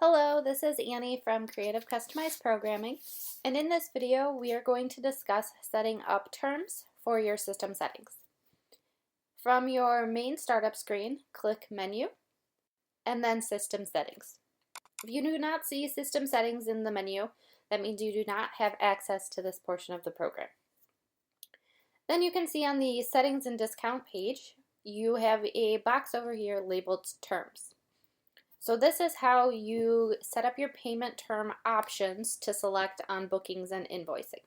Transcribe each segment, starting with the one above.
Hello, this is Annie from Creative Customized Programming, and in this video we are going to discuss setting up terms for your system settings. From your main startup screen, click Menu, and then System Settings. If you do not see System Settings in the menu, that means you do not have access to this portion of the program. Then you can see on the Settings and Discount page, you have a box over here labeled Terms. So this is how you set up your payment term options to select on bookings and invoicing.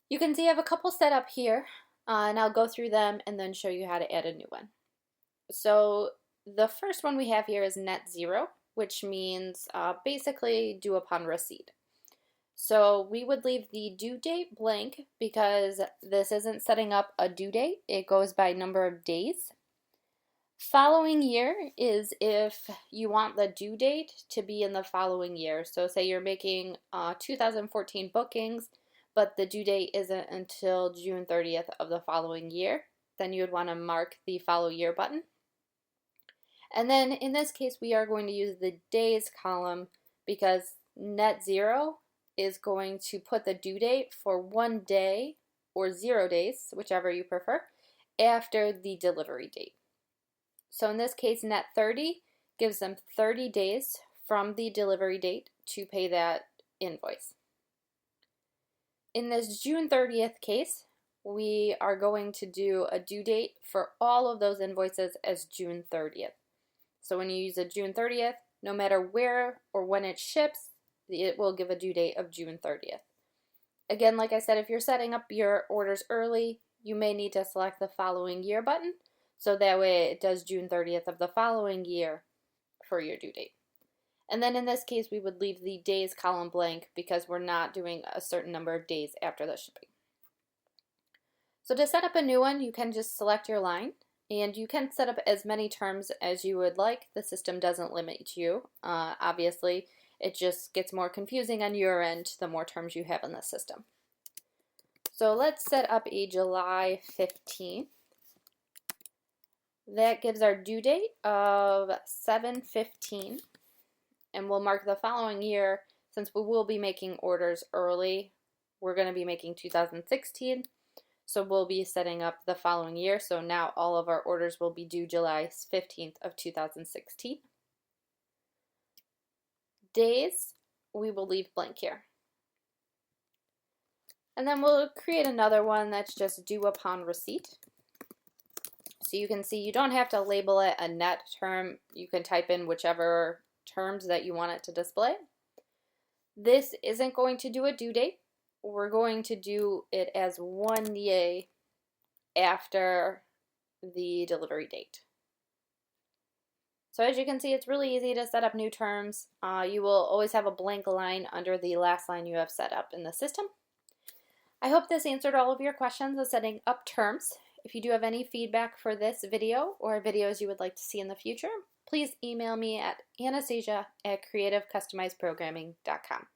You can see I have a couple set up here, and I'll go through them and then show you how to add a new one. So the first one we have here is net zero, which means basically due upon receipt. So we would leave the due date blank because this isn't setting up a due date. It goes by number of days. Following year is if you want the due date to be in the following year. So say you're making 2014 bookings, but the due date isn't until June 30th of the following year, then you would want to mark the follow year button. And then in this case, we are going to use the days column because net zero is going to put the due date for 1 day or 0 days, whichever you prefer, after the delivery date. So in this case, net 30 gives them 30 days from the delivery date to pay that invoice. In this June 30th case, we are going to do a due date for all of those invoices as June 30th. So when you use a June 30th, no matter where or when it ships, it will give a due date of June 30th. Again, like I said, if you're setting up your orders early, you may need to select the following year button. So that way it does June 30th of the following year for your due date. And then in this case, we would leave the days column blank because we're not doing a certain number of days after the shipping. So to set up a new one, you can just select your line, and you can set up as many terms as you would like. The system doesn't limit you. Obviously, it just gets more confusing on your end the more terms you have in the system. So let's set up a July 15th. That gives our due date of 7/15, and we'll mark the following year. Since we will be making orders early, we're going to be making 2016, so we'll be setting up the following year. So now all of our orders will be due July 15th of 2016. Days, we will leave blank here. And then we'll create another one that's just due upon receipt. So you can see you don't have to label it a net term. You can type in whichever terms that you want it to display. This isn't going to do a due date. We're going to do it as 1 day after the delivery date. So as you can see, it's really easy to set up new terms. You will always have a blank line under the last line you have set up in the system. I hope this answered all of your questions on setting up terms. If you do have any feedback for this video or videos you would like to see in the future, please email me at anastasia@creativecustomizedprogramming.com.